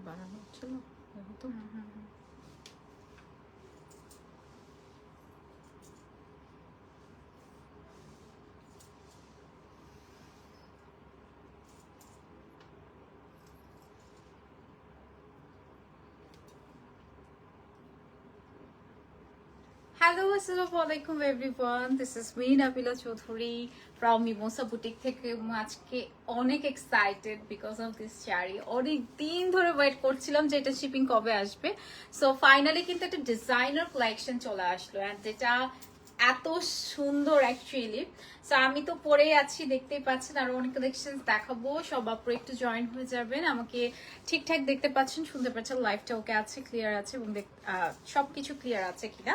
বাড়ানো ছিল তো। Hello, assalamualaikum everyone. This is me Nabila Choudhury from Mimosa Boutique থেকে আজকে অনেক excited because of this sari. অনেক দিন ধরে ওয়েট করছিলাম যে এটা শিপিং কবে আসবে। সো ফাইনালি কিন্তু একটা ডিজাইনার কালেকশন চলে আসলো এন্ড যেটা এত সুন্দর অ্যাকচুয়ালি। সো আমি তো পরেই আছি, দেখতেই পাচ্ছেন, আরো অনেক কালেকশন দেখাবো। সব আপুরা একটু জয়েন হয়ে যাবেন। আমাকে ঠিকঠাক দেখতে পাচ্ছেন, শুনতে পাচ্ছেন, লাইভটা ওকে আছে, ক্লিয়ার আছে এবং সবকিছু ক্লিয়ার আছে কিনা।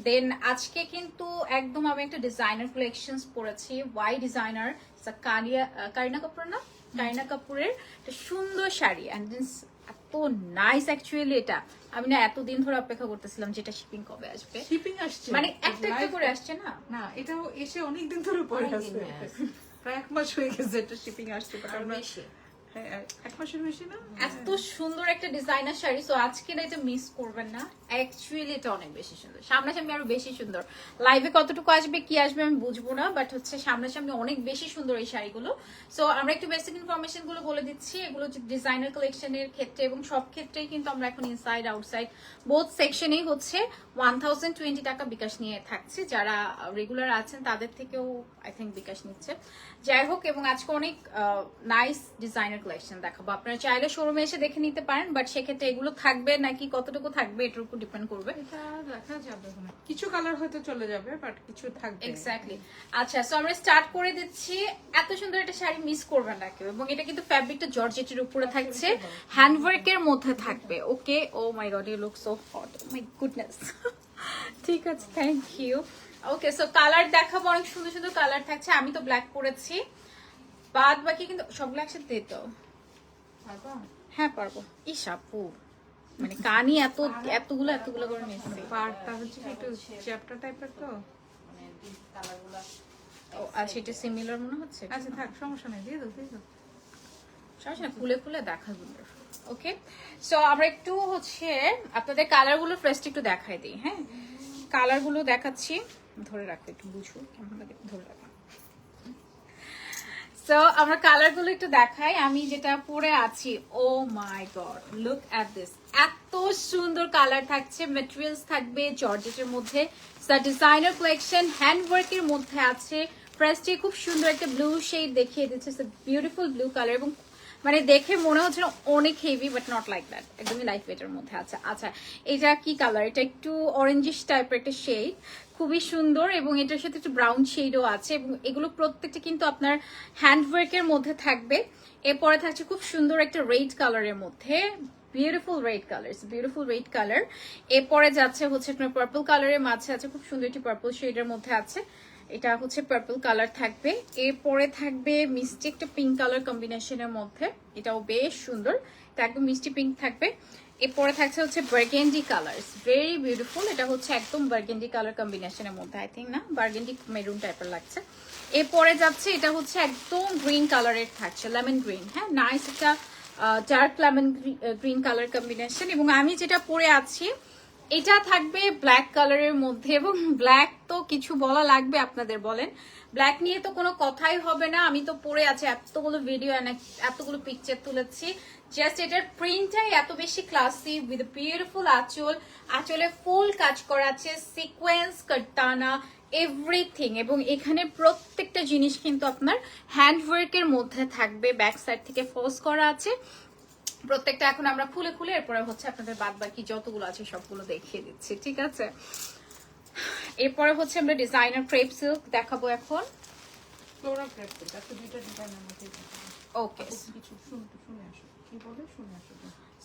দেন আজকে কিন্তু একদম আমি একটা ডিজাইনার কালেকশন পরেছি, ওয়াই ডিজাইনার কারিনা কাপুর না, কারিনা কাপুরের একটা সুন্দর শাড়ি এন্ড এত নাইস অ্যাকচুয়ালি। এটা আমি না এতদিন ধরে অপেক্ষা করতেছিলাম যেটা শিপিং কবে আসবে। শিপিং আসছে মানে একটা একটা করে আসছে না, না এটাও এসে অনেক দিন ধরে পড়ে আছে, প্রায় 1 মাস হয়ে গেছে এটা শিপিং আসছে, বাট আমরা হ্যাঁ 1 মাসের বেশি না। এত সুন্দর একটা ডিজাইনার শাড়ি। সো আজকে না এটা মিস করবেন না, অ্যাকচুয়ালি এটা অনেক বেশি সুন্দর, সামনাসামনি আরো বেশি সুন্দর। লাইভে কতটুকু আসবে কি আসবে আমি বুঝবো না, বাট হচ্ছে সামনাসামনি অনেক বেশি সুন্দর এই শাড়িগুলো। সো আমরা একটু বেসিক ইনফরমেশন গুলো বলে দিচ্ছি। এগুলো ডিজাইনার কালেকশনের ক্ষেত্রে এবং সব ক্ষেত্রেই কিন্তু আমরা এখন ইনসাইড আউটসাইড বোথ সেকশনেই হচ্ছে 1020 টাকা বিকাশ নিয়ে থাকছে। যারা রেগুলার আছেন তাদের থেকেও আই থিঙ্ক বিকাশ নিচ্ছে। যাই হোক, এবং আজকে অনেক নাইস ডিজাইনার কালেকশন দেখাবো। আপনারা চাইলে শোরুমে এসে দেখে নিতে পারেন, বাট সেক্ষেত্রে এগুলো থাকবে নাকি কতটুকু থাকবে এটার উপর ডিপেন্ড করবে। এটা দেখা যাবে, কিছু কালার হয়তো চলে যাবে, বাট কিছু থাকবে। এক্স্যাক্টলি। আচ্ছা, সো আমরা স্টার্ট করে দিচ্ছি। এত সুন্দর একটা শাড়ি মিস করবেন না কেউ, এবং এটা কিন্তু ফ্যাব্রিকটা জর্জেটের উপরে থাকছে, হ্যান্ডওয়ার্কের মধ্যে থাকবে। Okay, oh my god, you look so hot, oh my goodness. ঠিক আছে, thank you. Okay, so colour দেখাবো, অনেক সুন্দর সুন্দর কালার থাকছে। আমি তো ব্ল্যাক পরেছি, বাদ বাকি কিন্তু সবগুলো একসাথে দিত। হ্যাঁ পারবো। ইস আপু, মানে কানি এতগুলো এতগুলো করে নিচ্ছি। পার্টটা হচ্ছে একটু চ্যাপ্টার টাইপের তো। ও আচ্ছা, এটা সিমিলার মনে হচ্ছে। আচ্ছা থাক, সমস্যা নেই, দিয়ে দাও সমস্যা না, খুলে খুলে দেখা যাবে। ওকে, সো আমরা একটু হচ্ছে আপনাদের কালার গুলো ফার্স্ট একটু দেখাই দিই। হ্যাঁ, কালার গুলো দেখাচ্ছি, ধরে রাখো, একটু বুঝো কেমন লাগে, ধরে রাখো। সো আমরা কালার গুলো একটু দেখাই। আমি যেটা পরে আছি, ও my god, look at this, এত সুন্দর কালার থাকছে। ম্যাটেরিয়ালস থাকবে জর্জেটের মধ্যে, ডিজাইনার কালেকশন, হ্যান্ডওয়ার্কের মধ্যে আছে। ফার্স্টে খুব সুন্দর একটা ব্লু শেড দেখিয়ে দিচ্ছে, বিউটিফুল ব্লু কালার, এবং মানে দেখে মনে হচ্ছে না অনেক heavy, but not like that, একদমই লাইট ওয়েটের মধ্যে আছে। আচ্ছা, এটা কি কালার? এটা একটু অরেঞ্জিশ টাইপের একটা শেড, খুবই সুন্দর, এবং এটার সাথে একটু ব্রাউন শেডও আছে, এবং এগুলো প্রত্যেকটা কিন্তু আপনার হ্যান্ডওয়ার্কের মধ্যে থাকবে। এরপরে থাকছে খুব সুন্দর একটা রেড কালারের মধ্যে, beautiful red colour, beautiful red colour. এরপরে যাচ্ছে হচ্ছে আপনার পার্পল কালারের মাঝে আছে, খুব সুন্দর একটি পার্পল শেডের মধ্যে আছে, এটা হচ্ছে পার্পল কালার থাকবে। এরপরে থাকবে মিষ্টি একটা পিঙ্ক কালার কম্বিনেশনের মধ্যে, এটাও বেশ সুন্দর, এটা একদম মিষ্টি পিঙ্ক থাকবে। এরপরে থাকছে হচ্ছে বার্গেন্ডি কালার, ভেরি বিউটিফুল, এটা হচ্ছে একদম বার্গেন্ডি কালার কম্বিনেশনের মধ্যে, আই থিঙ্ক না বার্গেন্ডি মেরুন টাইপের লাগছে। এরপরে যাচ্ছে এটা হচ্ছে একদম গ্রিন কালারের থাকছে, লেমন গ্রিন। হ্যাঁ, নাইস একটা dark lemon green colour combination. এবং আমি যেটা পরে আছি এটা থাকবে ব্ল্যাক কালারের মধ্যে, এবং ব্ল্যাক তো কিছু বলা লাগবে আপনাদের, বলেন, ব্ল্যাক নিয়ে তো কোনো কথাই হবে না। আমি তো পরে আছি, এতগুলো ভিডিও এতগুলো পিকচার তুলেছি, জাস্ট এটার প্রিন্টটাই এত বেশি ক্লাসি, উইথ বিউটিফুল আঁচল, আঁচলে ফুল কাজ করা আছে, সিকোয়েন্স, কাটানা, এভরিথিং, এবং এখানে প্রত্যেকটা জিনিস কিন্তু আপনার হ্যান্ডওয়ার্কের মধ্যে থাকবে, ব্যাক সাইড থেকে ফোর্স করা আছে প্রত্যেকটা। এখন আমরা খুলে খুলে এরপরে হচ্ছে আপনাদের বাদ বাকি যতগুলো আছে সবগুলো দেখিয়ে দিচ্ছি, ঠিক আছে? এরপরে হচ্ছে আমরা ডিজাইনার ক্রেপ সিল্ক দেখাবো এখন। ফ্লোরাল ক্রেপ সিল্ক, আজকে দুইটা ডিজাইনের মধ্যে ওকে, কিছু শুনে আসো, কি বলে শুনে আসো।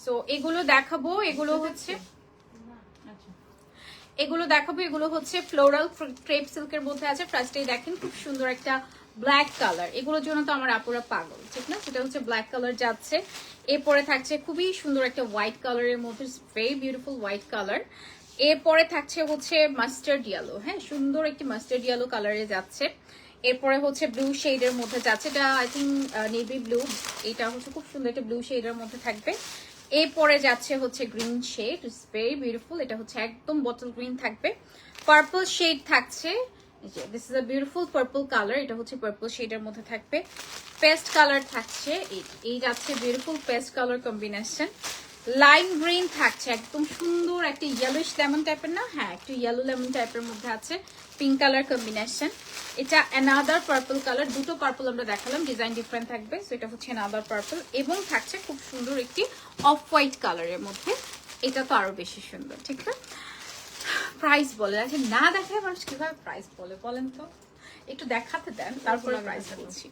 সো এগুলো দেখাবো, এগুলো হচ্ছে এগুলো হচ্ছে ফ্লোরাল ক্রেপ সিল্কের মধ্যে আছে। ফার্স্টেই দেখেন খুব সুন্দর একটা ব্ল্যাক কালার, এগুলোর জন্য তো আমার আপুরা পাগল, ঠিক না? সেটা হচ্ছে ব্ল্যাক কালার যাচ্ছে। এরপরে থাকছে খুবই সুন্দর একটা হোয়াইট কালারের মধ্যে, ভেরি বিউটিফুল হোয়াইট কালার। এরপরে থাকছে হচ্ছে মাস্টার্ড ইয়েলো, হ্যাঁ, সুন্দর একটি মাস্টার্ড ইয়েলো কালারে যাচ্ছে। এরপরে হচ্ছে ব্লু শেডের মধ্যে যাচ্ছে, এটা আই থিঙ্ক নেভি ব্লু, এটা হচ্ছে খুব সুন্দর একটা ব্লু শেডের মধ্যে থাকবে। এই পরে যাচ্ছে হচ্ছে green shade, it's very beautiful. এটা হচ্ছে একদম বটল গ্রিন থাকবে, পার্পল শেড থাকছে। This is a beautiful purple colour, এটা হচ্ছে পার্পল শেডের মধ্যে থাকবে। পেস্ট কালার থাকছে, এই যাচ্ছে beautiful paste colour combination. Lime green থাকছে, একদম সুন্দর একটা ইয়েলোইশ লেমন টাইপের, না হ্যাঁ একটু ইয়েলো লেমন টাইপের মধ্যে আছে। Pink colour combination. এটা অ্যানাদার পার্পল কালার, দুটো পার্পল আমরা দেখালাম, ডিজাইন ডিফারেন্ট থাকবে। সো এটা হচ্ছে অ্যানাদার পার্পল এবং থাকছে খুব সুন্দর একটি অফ হোয়াইট কালারের মধ্যে। এটা তো আরো বেশি সুন্দর, ঠিক না? প্রাইস বলে আচ্ছা, না দেখায় মানুষ কিভাবে প্রাইস বলে বলেন তো? একটু দেখাতে দেন, তারপরে প্রাইস বলছি।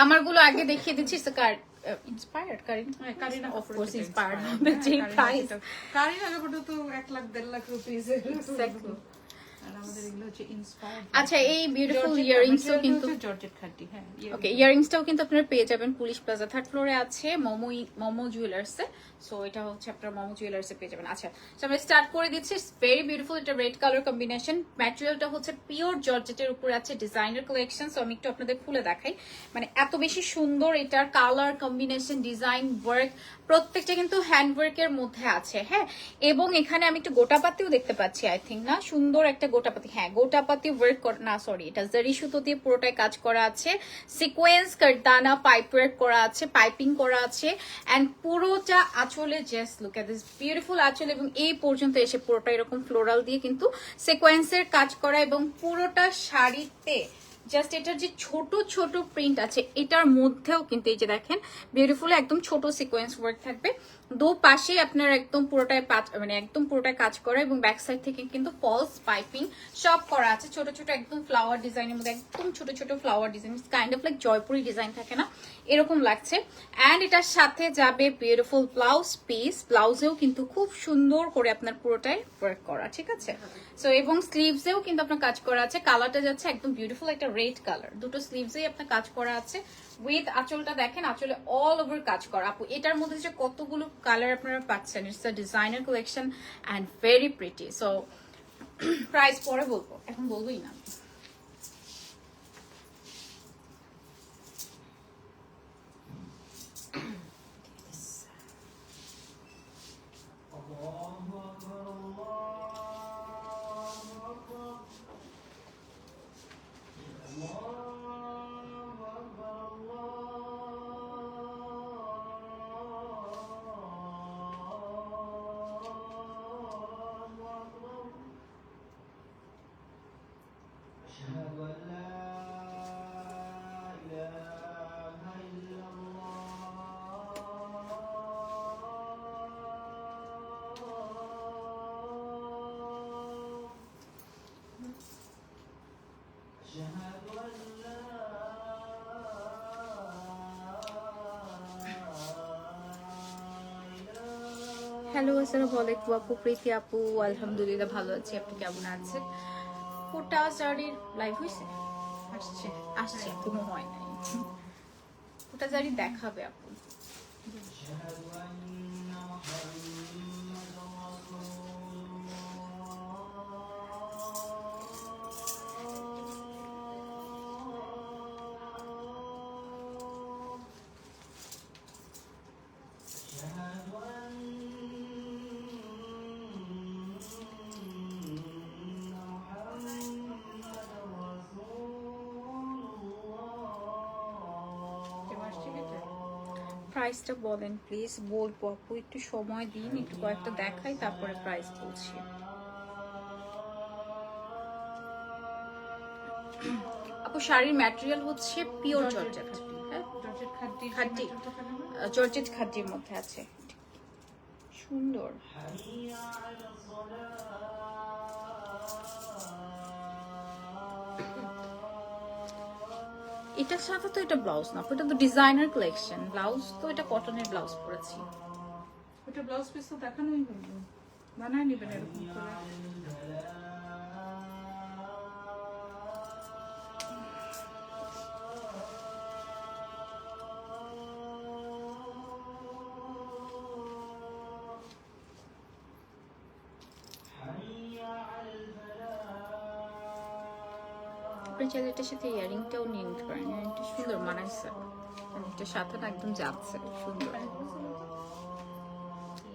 আমারগুলো আগে দেখিয়ে দিচ্ছি। Inspired Kareena, of course inspired হবে যে প্রাইস। কারিনা কাপুর তো 1 লাখ 1.5 লাখ রুপিস এর। আর আমাদের এগুলো হচ্ছে ইন্সপায়ার্ড। আচ্ছা, এই বিউটিফুল ইয়ারিংসও কিন্তু জর্জেট খাঁটি। হ্যাঁ, ওকে, ইয়ারিংসটাও কিন্তু আপনারা পেয়ে যাবেন পুলিশ প্লাজা 3rd ফ্লোরে আছে, মোমো জুয়েলার্সে। সো এটা হচ্ছে আপনারা মোমো জুয়েলার্সে পেয়ে যাবেন। আচ্ছা, আমরা স্টার্ট করে দিচ্ছি। ভেরি বিউটিফুল, এটা রেড কালার কম্বিনেশন। ম্যাটেরিয়ালটা হচ্ছে পিওর জর্জেটের উপরে আছে, ডিজাইনার কালেকশন। সো আমি একটু আপনাদের খুলে দেখাই, মানে এত বেশি সুন্দর এটার কালার কম্বিনেশন, ডিজাইন ওয়ার্ক, প্রত্যেকটা কিন্তু হ্যান্ড ওয়ার্কের মধ্যে আছে। হ্যাঁ, এবং এখানে আমি একটু গোটাপাতিও দেখতে পাচ্ছি, আই থিঙ্ক না, সুন্দর একটা গোটাপাতি। হ্যাঁ, গোটাপাতি ওয়ার্ক না সরি, এটা জারি সুতো দিয়ে পুরোটাই কাজ করা আছে, সিকোয়েন্স কারদানা পাইপ ওয়ার্ক করা আছে, পাইপিং করা আছে, এন্ড পুরোটা আঁচলে just look at this beautiful আঁচল, এবং এই পর্যন্ত এসে পুরোটা এরকম ফ্লোরাল দিয়ে কিন্তু সিকোয়েন্সের কাজ করা, এবং পুরোটা শাড়িতে জাস্ট এটার যে ছোট ছোট প্রিন্ট আছে এটার মধ্যেও কিন্তু এই যে দেখেন বিউটিফুল একদম ছোট সিকোয়েন্স ওয়ার্ক থাকবে। দু পাশে আপনার একদম পুরোটাই মানে একদম পুরোটাই কাজ করা, এবং ব্যাক সাইড থেকে কিন্তু ফলস পাইপিং সব করা আছে, ছোট ছোট একদম ফ্লাওয়ার ডিজাইনের মধ্যে, একদম ছোট ছোট flower design, kind of like Jaipuri design থাকে না, এরকম লাগছে। অ্যান্ড এটার সাথে যাবে বিউটিফুল ব্লাউজ পিস, ব্লাউজেও কিন্তু খুব সুন্দর করে আপনার পুরোটাই ওয়ার্ক করা, ঠিক আছে? সো এবং স্লিভসেও কিন্তু আপনার কাজ করা আছে, কালারটা যাচ্ছে একদম বিউটিফুল একটা রেড কালার, দুটো স্লিভসেই আপনার কাজ করা আছে। উইথ আঁচলটা দেখেন, আঁচলে অল ওভার কাজ করা। আপু এটার মধ্যে যে কতগুলো কালার আপনারা পাচ্ছেন, it's a designer collection and very pretty. So price পরে বলবো, এখন বলবোই না। হ্যালো, আসসালামু আলাইকুম আপু, প্রীতি আপু। আলহামদুলিল্লাহ ভালো আছি, আপনি কেমন আছেন? কোটা জারির লাইভ হয়েছে? আসছে, কোনো হয় নাই। কোটা জারি দেখাবে আপু। প্রাইসটা বলেন প্লিজ। বলবো আপু, একটু সময় দিন, একটু কয়েকটা দেখাই তারপরে প্রাইস বলছি। আপু শাড়ির ম্যাটেরিয়াল হচ্ছে পিওর জর্জেট, হ্যাঁ খাঁটি, জর্জেট খাঁটির মধ্যে আছে, সুন্দর। এটার সাথে তো এটা ব্লাউজ না, এটা তো ডিজাইনার কালেকশন। ব্লাউজ তো এটা কটনের ব্লাউজ পরেছি, ওটা ব্লাউজ পিস তো দেখানোই হলো, বানায় নেবেন এরকম করে। আপনি চাইলে এটার সাথে ইয়ারিংটাও নিয়ে নিতে পারেন, ইয়ারিংটা সুন্দর মানাইছে। এটার সাথে না একদম যাচ্ছে, সুন্দর।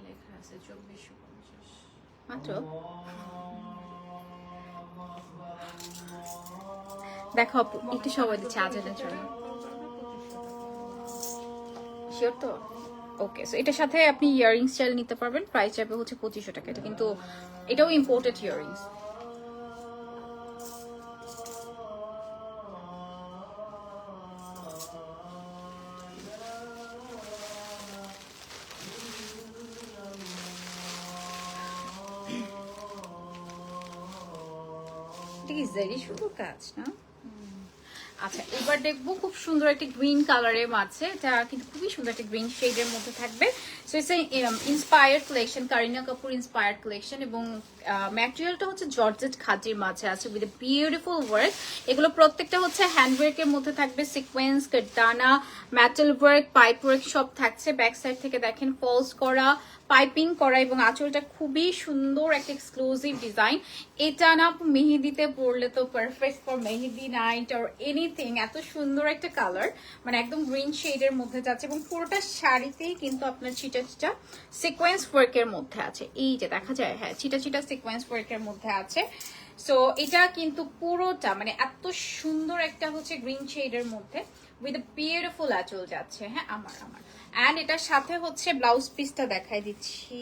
লেখা আছে 2450 মাত্র। দেখো আপু, একটু সময় দিচ্ছে আজানের জন্য। শিওর তো? ওকে, সো এটার সাথে আপনি ইয়াররিংস চাইলে নিতে পারবেন, প্রাইস যাবে হচ্ছে 2500 টাকা। এটা কিন্তু এটাও ইম্পোর্টেড ইয়াররিংস। এটা কি জেরি সুন্দর কাজ না? আচ্ছা, এবার দেখবো খুব সুন্দর একটা গ্রিন কালারের মাঝে, এটা কিন্তু খুবই সুন্দর একটা গ্রিন শেডের মধ্যে থাকবে। So it's inspired collection, Kareena Kapoor inspired collection, এবং ম্যাটেরিয়ালটা হচ্ছে জর্জেট খাদির মাঝে আছে উইথ বিউটিফুল ওয়ার্ক। এগুলো প্রত্যেকটা হচ্ছে হ্যান্ডওয়ার্কের মধ্যে থাকবে, sequence, kardana, metal work, pipe work সব থাকছে। ব্যাক সাইড থেকে দেখেন ফলস করা, পাইপিং করা, এবং আঁচলটা খুবই সুন্দর একটা এক্সক্লুসিভ ডিজাইন। এটা না মেহেদিতে পরলে তো perfect for Mehedi night or anything. এত সুন্দর একটা কালার, মানে একদম গ্রিন শেডের মধ্যে যাচ্ছে, এবং পুরোটা শাড়িতেই কিন্তু আপনার চিটা চিটা সিকোয়েন্স ওয়ার্কের মধ্যে আছে। এই যে দেখা যায়, হ্যাঁ, চিটা চিটা সিকোয়েন্স ওয়ার্কের মধ্যে আছে। সো এটা কিন্তু পুরোটা মানে এত সুন্দর একটা হচ্ছে গ্রিন শেডের মধ্যে উইথ বিউটিফুল আঁচল যাচ্ছে। হ্যাঁ, আমার অ্যান্ড এটার সাথে হচ্ছে ব্লাউজ পিসটা দেখাই দিচ্ছি।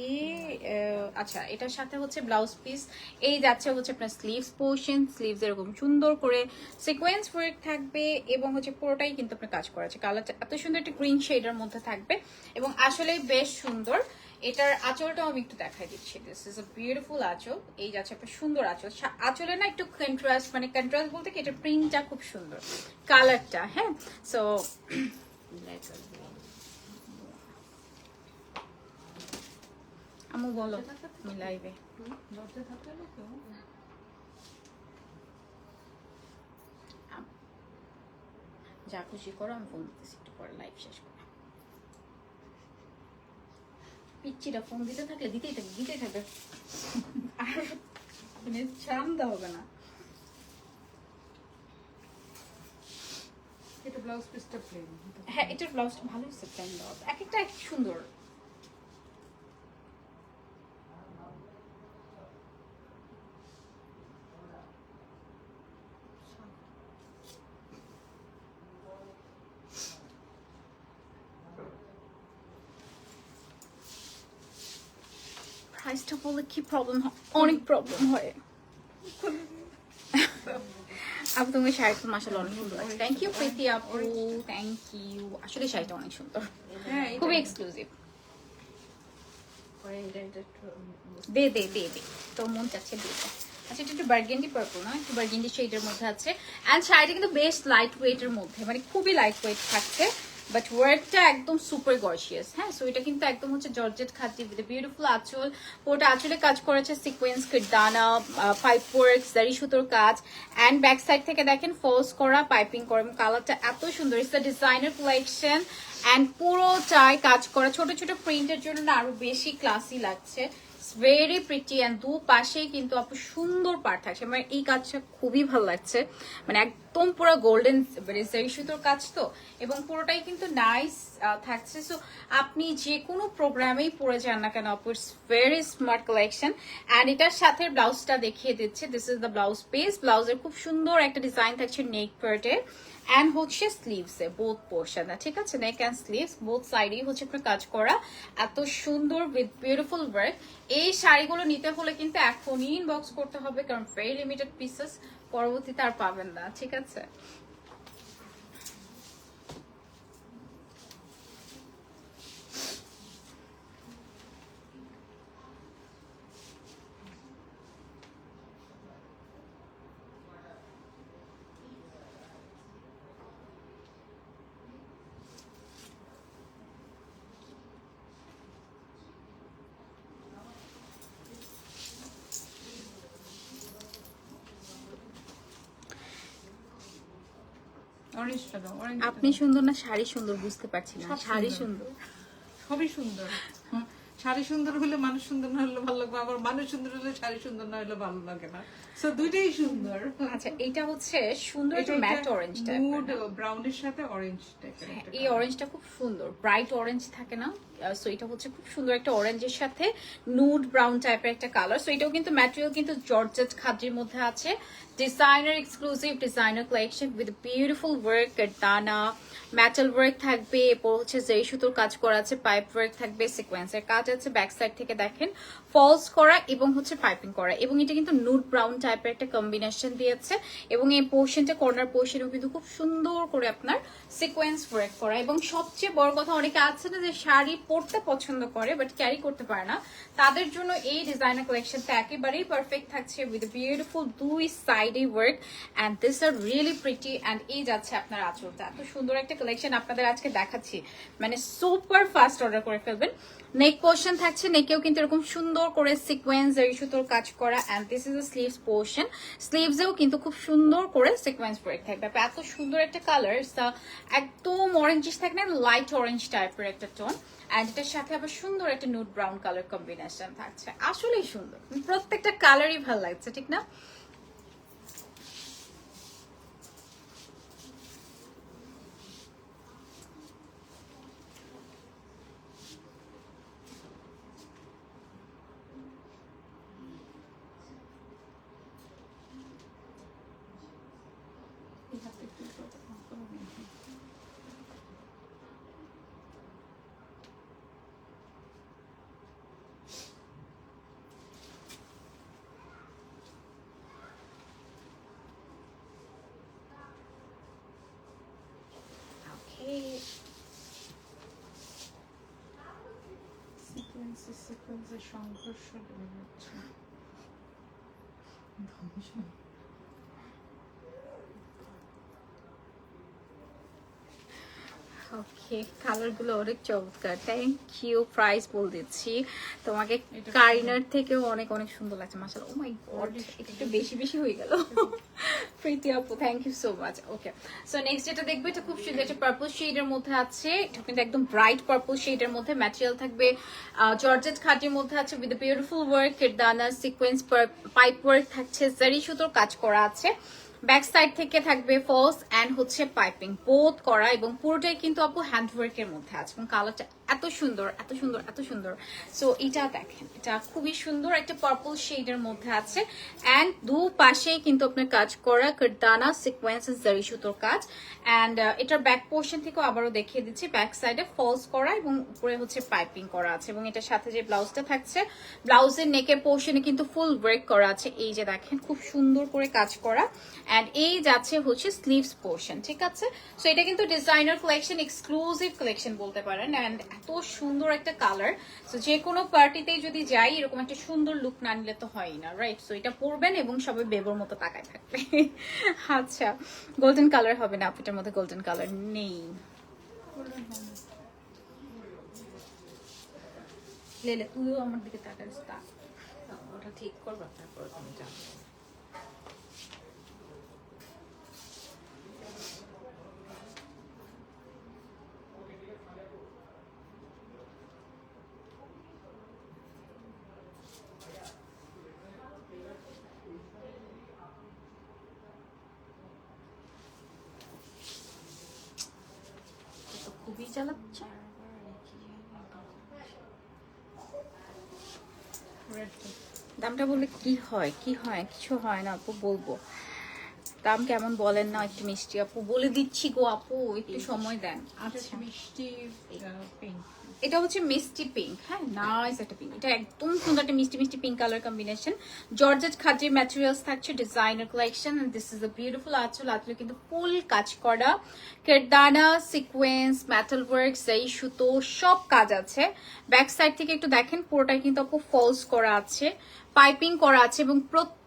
আচ্ছা, এটার সাথে হচ্ছে ব্লাউজ পিস এই যাচ্ছে হচ্ছে আপনার স্লিভস পোর্শন, স্লিভস এরকম সুন্দর করে সিকোয়েন্স ওয়ার্ক থাকবে, এবং হচ্ছে পুরোটাই কিন্তু আপনার কাজ করা আছে। কালারটা এত সুন্দর একটা গ্রিন শেডের মধ্যে থাকবে, এবং আসলেই বেশ সুন্দর। এটার আঁচলটাও আমি একটু দেখাই দিচ্ছি। দিস ইজ আ বিউটিফুল আঁচল, এই যাচ্ছে একটা সুন্দর আঁচল। আঁচলে না একটু কন্ট্রাস্ট, মানে কন্ট্রাস্ট বলতে কি এটার প্রিন্টটা খুব সুন্দর, কালারটা। হ্যাঁ, সো আমু বলো মিলাইবে। যা খুশি করো, আমি ফোন দিতেছি একটু পরে লাইভ শেষ করে। পিচ্চিটা ফোন দিতে থাকলে দিতেই থাকবে আর মানে শান্ত হবে না। এটা ব্লাউজ পিসটা প্লেন। হ্যাঁ, এটার ব্লাউজটা ভালো হচ্ছে, প্লেন ব্লাউজ, এক একটা এক সুন্দর। প্রাইসটা বলে কি প্রবলেম হয়, অনেক প্রবলেম হয়। আপু তুমি শাড়িটা মাশাআল্লাহ অনেক সুন্দর লাগছে। থ্যাংক ইউ প্রীতি আপু, থ্যাংক ইউ। আসলে শাড়িটা অনেক সুন্দর, খুবই এক্সক্লুসিভ। দে দে দে দে, তোর মন চাচ্ছে দে। আচ্ছা, এটা একটু বার্গেন্ডি পার্পল না, একটু বার্গেন্ডি শেডের মধ্যে আছে। অ্যান্ড শাড়িটা কিন্তু বেশ লাইট ওয়েটের মধ্যে, মানে খুবই লাইট ওয়েট থাকছে, বাট ওয়ার্কটা একদম সুপার গর্জিয়াস। হ্যাঁ, সো এটা কিন্তু একদম হচ্ছে জর্জেট খাদি উইথ বিউটিফুল আঁচল। পুরোটা আঁচলে কাজ করেছে সিকোয়েন্স, কারদানা, পাইপ ওয়ার্ক, জারি সুতোর কাজ। অ্যান্ড ব্যাক সাইড থেকে দেখেন ফলস করা, পাইপিং করা, এবং কালারটা এত সুন্দর। It's the designer collection, and পুরোটাই কাজ করা ছোট ছোট প্রিন্টের জন্য না আরো বেশি ক্লাসি লাগছে। ভেরি প্রিটি, অ্যান্ড দু পাশেই কিন্তু আপু সুন্দর পার থাকছে। আমার এই কাজটা খুবই ভালো লাগছে, মানে একদম পুরো গোল্ডেন জারি সুতোর কাজ তো, এবং পুরোটাই কিন্তু নাইস থাকছে। সো আপনি যে কোনো প্রোগ্রামেই পরে যান না কেন আপু, it's very smart collection. And এটার সাথে ব্লাউজটা দেখিয়ে দিচ্ছে। This is the blouse piece. ব্লাউজের খুব সুন্দর একটা ডিজাইন থাকছে নেক পার্টে, অ্যান্ড হচ্ছে স্লিভসে বোথ পোর্শন, ঠিক আছে, নেক অ্যান্ড স্লিভস বোথ সাইডেই হচ্ছে আপনার কাজ করা, এত সুন্দর উইথ বিউটিফুল ওয়ার্ক। এই শাড়িগুলো নিতে হলে কিন্তু এখনই ইনবক্স করতে হবে, কারণ ভেরি লিমিটেড পিসেস, পরবর্তীতে আর পাবেন না, ঠিক আছে। আপনি সুন্দর না শাড়ি সুন্দর বুঝতে পারছি না, শাড়ি সুন্দর, সবই সুন্দর। শাড়ি সুন্দর হলে মানুষ সুন্দর না হলে ভালো লাগবে, আবার মানুষ সুন্দর হলে শাড়ি সুন্দর না হলে ভালো লাগে না। সো দুইটাই সুন্দর। আচ্ছা এটা হচ্ছে সুন্দর একটা ম্যাট অরেঞ্জ মুড ব্রাউনের সাথে অরেঞ্জ টাইপের। এই অরেঞ্জটা খুব সুন্দর, ব্রাইট অরেঞ্জ থাকে না, সো এটা হচ্ছে খুব সুন্দর একটা অরেঞ্জের সাথে নুড ব্রাউন টাইপের একটা কালার। সো এটাও কিন্তু ম্যাটেরিয়াল কিন্তু জর্জেট খাদির মধ্যে আছে, designer exclusive designer collection with beautiful work, kardana metal work থাকবে, এরপর হচ্ছে যেই সুতোর কাজ করা আছে, পাইপ ওয়ার্ক থাকবে, সিকোয়েন্সের কাজ আছে, ব্যাক সাইড থেকে দেখেন ফলস করা এবং হচ্ছে পাইপিং করা, এবং এটা কিন্তু নুড ব্রাউন টাইপের একটা কম্বিনেশন দিয়েছে, এবং এই পোর্শনটা কর্নার পোর্শনেও কিন্তু খুব সুন্দর করে আপনার সিকোয়েন্স ওয়ার্ক করা। এবং সবচেয়ে বড় কথা, অনেকে আছে না যে শাড়ি পরতে পছন্দ করে বাট ক্যারি করতে পারে না, তাদের জন্য এই ডিজাইনার কালেকশনটা একেবারেই পারফেক্ট থাকছে উইথ বিউটিফুল দুই সাইডে work and this are really pretty. And এই যাচ্ছে আপনার আঁচলটা, এত সুন্দর একটা কালেকশন আপনাদের আজকে দেখাচ্ছি, মানে সুপার ফাস্ট অর্ডার করে ফেলবেন। নেক পোর্শন থাকছে, নেকেও কিন্তু এরকম সুন্দর করে সিকোয়েন্স এই সুতোর কাজ করা, and this is a sleeves portion, স্লিভসেও কিন্তু খুব সুন্দর করে সিকোয়েন্স ওয়ার্ক থাকবে। এত সুন্দর একটা কালার, একদম অরেঞ্জিশ থাকে না, লাইট অরেঞ্জ টাইপের একটা টোন, অ্যান্ড এটার সাথে আবার সুন্দর একটা নুড ব্রাউন কালার কম্বিনেশন থাকছে, আসলেই সুন্দর, প্রত্যেকটা কালারই ভালো লাগছে, ঠিক না? সিকোয়েন্সের সংঘর্ষ লেগে যাচ্ছে। ওকে, কালার গুলো অনেক চমৎকার, থ্যাংক ইউ। প্রাইস বল দিচ্ছি তোমাকে, কারিনার থেকেও অনেক অনেক সুন্দর লাগছে মাশাআল্লাহ। ও মাই গড, একটু বেশি বেশি হয়ে গেল। প্রীতি আপু thank you so much. Okay, so next যেটা দেখবে, এটা খুব সুন্দর একটা পার্পল শেডের মধ্যে আছে, এটা কিন্তু একদম ব্রাইট পার্পল শেডের মধ্যে, ম্যাটেরিয়াল থাকবে জর্জেট খাদির মধ্যে আছে with beautiful work, kardana sequence pipe work থাকছে, জারি সুতোর কাজ করা আছে, ব্যাক সাইড থেকে থাকবে ফলস অ্যান্ড হচ্ছে পাইপিং বোথ করা, এবং পুরোটাই কিন্তু আপু হ্যান্ডওয়ার্কের মধ্যে আছে, এবং কালারটা এত সুন্দর এত সুন্দর এত সুন্দর। সো এটা দেখেন, এটা খুবই সুন্দর একটা পার্পল শেডের মধ্যে আছে, অ্যান্ড দু পাশেই কিন্তু আপনার কাজ করা, কারদানা সিকোয়েন্স জারি সুতোর কাজ, অ্যান্ড এটার ব্যাক পোর্শন থেকেও আবারও দেখিয়ে দিচ্ছি, ব্যাক সাইডে ফলস করা এবং উপরে হচ্ছে পাইপিং করা আছে, এবং এটার সাথে যে ব্লাউজটা থাকছে, ব্লাউজের নেকের পোর্শনে কিন্তু ফুল ওয়ার্ক করা আছে, এই যে দেখেন খুব সুন্দর করে কাজ করা, অ্যান্ড এই যাচ্ছে হচ্ছে স্লিভস পোর্শন, ঠিক আছে? সো এটা কিন্তু ডিজাইনার কালেকশন, এক্সক্লুসিভ কালেকশন বলতে পারেন, অ্যান্ড এত সুন্দর একটা কালার। সো যে কোনো পার্টিতেই যদি যাই, এরকম একটা সুন্দর লুক না নিলে তো হয়ই না, রাইট? সো এটা পরবেন এবং সবাই বেবর মতো তাকায় থাকবে। আচ্ছা, গোল্ডেন কালার হবে না, আপনার মধ্যে গোল্ডেন কালার নেই। লেলে তুইও আমার দিকে তাকাস, ওটা ঠিক করবা, তারপর তুমি যাবে। খুবই চালাচ্ছে। দামটা বললে কি হয়, কি হয়? কিছু হয় না আপু, বলবো দাম কেমন বলেন না একটু মিষ্টি। আপু বলে দিচ্ছি গো আপু, একটু সময় দেন। আচ্ছা, মিষ্টি পিঙ্ক, এটা হচ্ছে মিষ্টি পিঙ্ক, হ্যাঁ নাইস একটা পিঙ্ক, এটা একদম সুন্দর একটা মিষ্টি মিষ্টি পিঙ্ক কালার কম্বিনেশন, জর্জেট খাদির ম্যাটেরিয়ালস থাকছে, designer collection, and this is a beautiful আঁচল, আঁচলে কিন্তু ফুল কাজ করা, কারদানা সিকোয়েন্স মেটাল ওয়ার্ক এই সুতো সব কাজ আছে। ব্যাক সাইড থেকে একটু দেখেন, পুরোটাই কিন্তু আপু ফলস করা আছে, পাইপিং করা আছে, এবং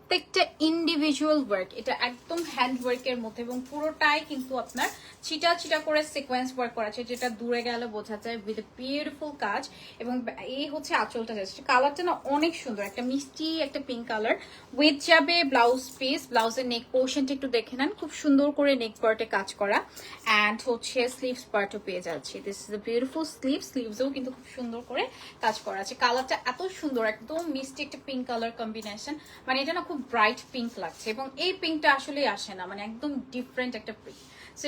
প্রত্যেকটা ইন্ডিভিজুয়াল ওয়ার্ক, এটা একদম হ্যান্ড ওয়ার্কের মধ্যে এবং পুরোটাই কিন্তু আপনার ছিটা ছিটা করে সিকোয়েন্স ওয়ার্ক করা আছে, যেটা দূরে গেলে বোঝা যায় উইথ বিউটিফুল কাজ। এবং এই হচ্ছে আঁচলটা যাচ্ছে, কালারটা না অনেক সুন্দর, একটা মিষ্টি একটা পিঙ্ক কালার উইথ যাবে ব্লাউজ পিস। ব্লাউজের নেক পোর্শনটা একটু দেখে নেন, খুব সুন্দর করে নেক পার্টে কাজ করা, অ্যান্ড হচ্ছে স্লিভস পার্টও পেয়ে যাচ্ছি। This is a beautiful sleeve, স্লিভসেও কিন্তু খুব সুন্দর করে কাজ করা আছে। কালারটা এত সুন্দর, একদম মিষ্টি একটা পিঙ্ক কালার কম্বিনেশন, মানে এটা না খুব ব্রাইট পিঙ্ক লাগছে এবং এই পিঙ্কটা আসলেই আসে না, মানে একদম ডিফারেন্ট একটা পিঙ্ক। সো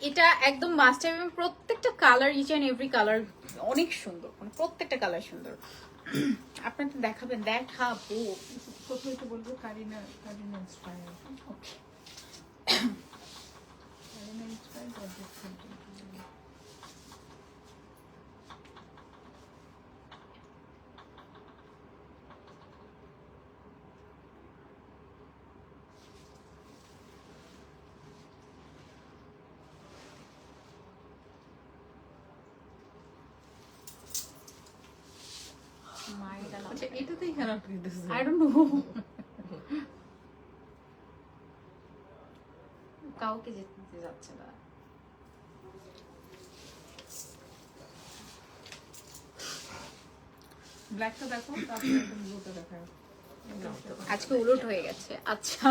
এটা একদম মাস্ট হ্যাভ এবং প্রত্যেকটা colour, each and every colour অনেক সুন্দর, মানে প্রত্যেকটা কালার সুন্দর। আপনার তো দেখাবেন, দেখাবো। প্রথমে তো বলবো কারিনা ইন্সপায়ার। ওকে, কারিনা ইন্সপায়ার বা ডিফারেন্ট। আচ্ছা, এটাতেই কেন দিতেছে? I don't know. কাউকে যেতে যাচ্ছে না। ব্ল্যাকটা দেখো, তারপরে ব্লুটা দেখাও। আজকে উলট হয়ে গেছে। আচ্ছা,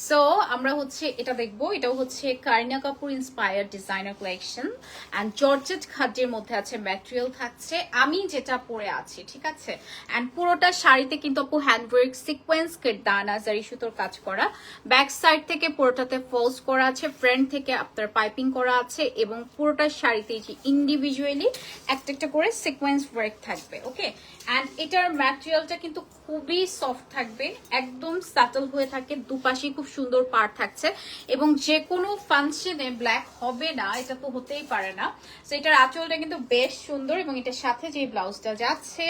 সো আমরা হচ্ছে এটা দেখবো, এটাও হচ্ছে Kareena Kapoor inspired designer collection and georgette খাদ্যের মধ্যে আছে, ম্যাটেরিয়াল থাকছে আমি যেটা পরে আছি, ঠিক আছে। অ্যান্ড পুরোটা শাড়িতে কিন্তু আপু হ্যান্ডওয়ার্ক সিকোয়েন্স দানা জারি সুতোর কাজ করা, ব্যাক সাইড থেকে পুরোটাতে ফলস করা আছে, ফ্রন্ট থেকে আপনার পাইপিং করা আছে এবং পুরোটা শাড়িতে যে ইন্ডিভিজুয়ালি একটা একটা করে সিকোয়েন্স ওয়ার্ক থাকবে। ওকে, অ্যান্ড এটার ম্যাটেরিয়ালটা কিন্তু খুবই সফট থাকবে, একদম সাটল হয়ে থাকে, দুপাশে খুব সুন্দর পাড় থাকছে এবং যে কোনো ফাংশনে ব্ল্যাক হবে না, এটা তো হতেই পারে না। সো এটার আঁচলটা কিন্তু বেশ সুন্দর এবং এটার সাথে যে ব্লাউজটা যাচ্ছে,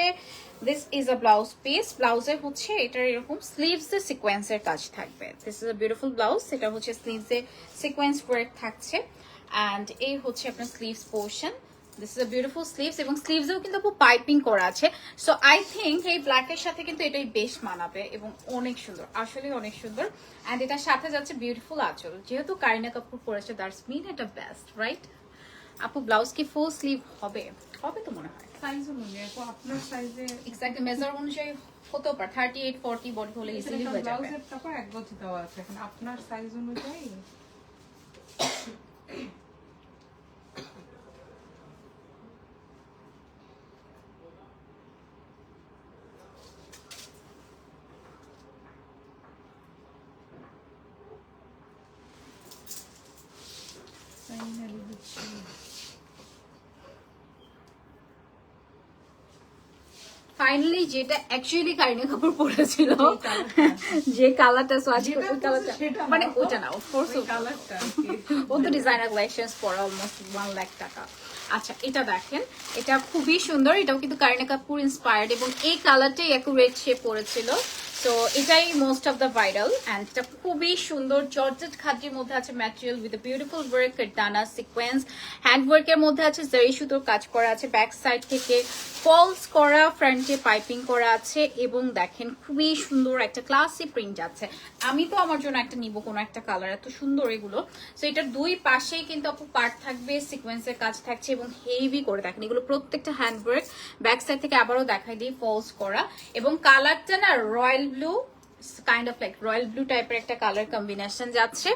this is a blouse piece. ব্লাউজের হচ্ছে এটার এরকম স্লিভসে সিকোয়েন্সের কাজ থাকবে। This is a beautiful blouse, এটা হচ্ছে স্লিভসে সিকোয়েন্স ওয়ার্ক থাকছে অ্যান্ড এই হচ্ছে আপনার sleeves portion. This is a beautiful sleeves এবং স্লিভসেও কিন্তু পাইপিং করা আছে। সো আই থিঙ্ক এই ব্ল্যাকের সাথে কিন্তু এটাই বেশ মানাবে এবং অনেক সুন্দর, আসলে অনেক সুন্দর। অ্যান্ড এটার সাথে যাচ্ছে বিউটিফুল আঁচল, যেহেতু কারিনা কাপুর পরেছে দ্যাটস মিন এটা বেস্ট, রাইট? আপু ব্লাউজ কি ফুল স্লিভ হবে? হবে তো মনে হয়, সাইজ অনুযায়ী আপু, আপনার সাইজে এক্স্যাক্টলি মেজার অনুযায়ী হতেও পারে, 38-40 বডি হলে ইজিলি হয়ে যাবে। ব্লাউজের তারপর এক গজ দেওয়া আছে, এখন আপনার সাইজ অনুযায়ী। ফাইনালি যেটা অ্যাকচুয়ালি কারিনা কাপুর পরেছিল, যে কালারটা আজকে ওই কালারটা, মানে ওটা না, অফকোর্স কালারটা ও তো ডিজাইনার কালেকশনস পরে অলমোস্ট 1 লাখ টাকা। আচ্ছা, এটা দেখেন, এটা খুবই সুন্দর, এটাও কিন্তু কারিনা কাপুর ইন্সপায়ার্ড এবং এই কালারটাই অ্যাকুরেট সে পরেছিল। সো এটাই most of the viral and এটা খুবই সুন্দর, জর্জেট খাদ্যের মধ্যে আছে ম্যাটেরিয়াল উইথ বিউটিফুল ওয়ার্ক, ডানা সিকোয়েন্স, হ্যান্ড ওয়ার্কের মধ্যে আছে জারি সুতোর কাজ করা আছে, ব্যাক সাইড থেকে ফলস করা, ফ্রন্টে পাইপিং করা আছে এবং দেখেন খুবই সুন্দর একটা ক্লাসি প্রিন্ট আছে। আমি তো আমার জন্য একটা নিব, কোনো একটা কালার, এত সুন্দর এগুলো। সো এটার দুই পাশেই কিন্তু আপু পার্ট থাকবে, সিকোয়েন্সের কাজ থাকছে এবং হেভি করে দেখেন এগুলো প্রত্যেকটা হ্যান্ড ওয়ার্ক। ব্যাক সাইড থেকে আবারও দেখাই দিই ফলস করা এবং কালারটা না royal blue, kind of like royal blue টাইপের একটা কালার কম্বিনেশন যাচ্ছে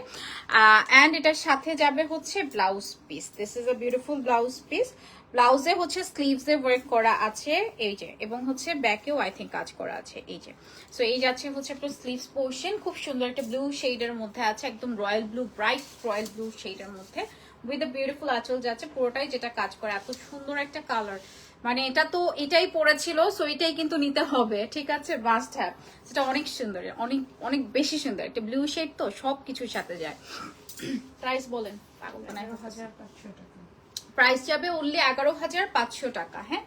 অ্যান্ড এটার সাথে যাবে হচ্ছে blouse piece. This is a beautiful blouse piece. ব্লাউজে হচ্ছে স্লিভসে ওয়ার্ক করা আছে এই যে, এবং হচ্ছে ব্যাকেও আই থিঙ্ক কাজ করা আছে এই যে। সো এই যাচ্ছে হচ্ছে আপনার স্লিভস পোর্শন, খুব সুন্দর একটা ব্লু শেডের মধ্যে আছে, একদম royal blue, bright royal blue শেডের মধ্যে উইথ আ বিউটিফুল আঁচল যাচ্ছে, পুরোটাই যেটা কাজ করে, এত সুন্দর একটা কালার, মানে এটা তো এটাই পড়েছিল, সো এটাই কিন্তু নিতে হবে, ঠিক আছে, মাস্ট হ্যাভ। সেটা অনেক সুন্দর, অনেক অনেক বেশি সুন্দর একটা ব্লু শেড, তো সব কিছুর সাথে যায়। প্রাইস বলেন, 11,500 টাকা। প্রাইস যাবে অনলি 11,500 টাকা। হ্যাঁ,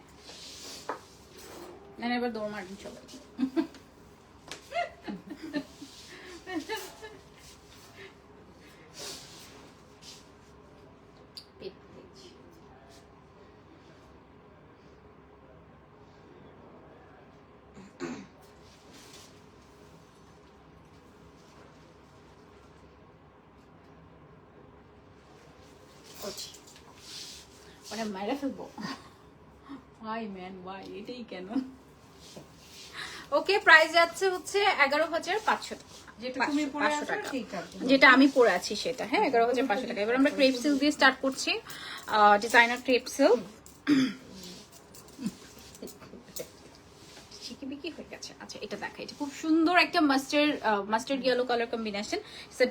নেন এবার দৌড় মারবেন সবাই। করছি, ওটা মেরে ফেলবো। ওয়াই ম্যান ওয়াই, এটাই কেন? ওকে, প্রাইস যাচ্ছে হচ্ছে 11,500 টাকা, যেটা তুমি পরে 500 আছো টাকা, সেইটা। যেটা আমি পরে আছি সেটা। হ্যাঁ, 11,500 টাকা। এবার আমরা ক্রেপ সিল্ক দিয়ে স্টার্ট করছি, ডিজাইনার ক্রেপ সিল্ক। চিকিবিকি হয়ে গেছে। আচ্ছা, এটা দেখা, এটা খুব সুন্দর একটা mustard yellow colour combination,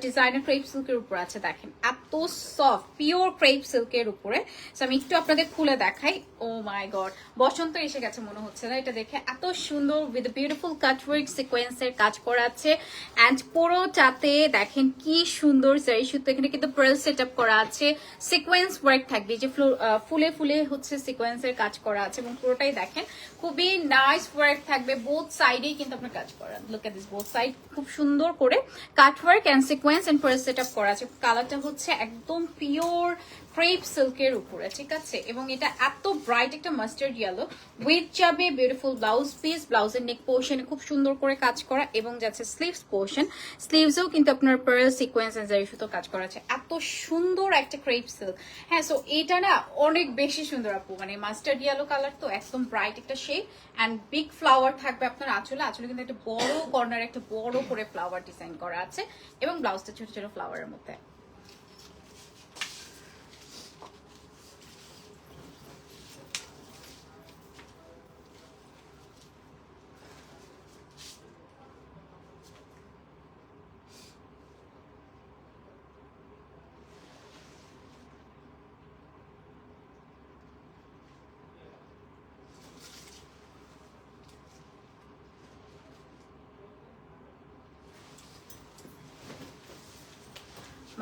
designer crepe সিল্কের উপর আছে। দেখেন এত সফট পিওর ক্রেপ সিল্কের উপরে। সো আমি একটু আপনাদের খুলে দেখাই। ও মাই গড, বসন্ত এসে গেছে মনে হচ্ছে না এটা দেখে। এত সুন্দর উইথ বিউটিফুল কাটওয়ার্ক সিকোয়েন্সের কাজ করা আছে, অ্যান্ড পুরোটাতে দেখেন কি সুন্দর জারি সুতো। এখানে কিন্তু পার্ল সেট আপ করা আছে, সিকোয়েন্স ওয়ার্ক থাকবে, যে ফুলে ফুলে হচ্ছে সিকোয়েন্সের কাজ করা আছে, এবং পুরোটাই দেখেন খুবই নাইস ওয়ার্ক থাকবে। বোথ সাইডেই কিন্তু আপনার কাজ করা, look at this, both side খুব সুন্দর করে cut work and sequence and pearl set up করা আছে। কালারটা হচ্ছে একদম পিওর ক্রেপ সিল্কের উপরে, ঠিক আছে। এবং এটা এত ব্রাইট একটা মাস্টার্ড ইয়েলো উইথ যাবে বিউটিফুল ব্লাউজ পিস, ব্লাউজের নেক পোর্শনে খুব সুন্দর করে কাজ করা, এবং যাচ্ছে স্লিভস পোর্শন, স্লিভসেও কিন্তু আপনার পার্ল সিকোয়েন্স এন্ড জারি সুতো কাজ করা আছে। এত সুন্দর একটা ক্রেপ সিল্ক। হ্যাঁ, সো এটা না অনেক বেশি সুন্দর আপু, মানে মাস্টার্ড ইয়েলো কালার তো, একদম ব্রাইট একটা শেড, অ্যান্ড বিগ ফ্লাওয়ার থাকবে আপনার আঁচলে। আঁচলে কিন্তু একটা বড় কর্নার, একটা বড় করে ফ্লাওয়ার ডিজাইন করা আছে, এবং ব্লাউজটা ছোট ছোট ফ্লাওয়ারের মধ্যে।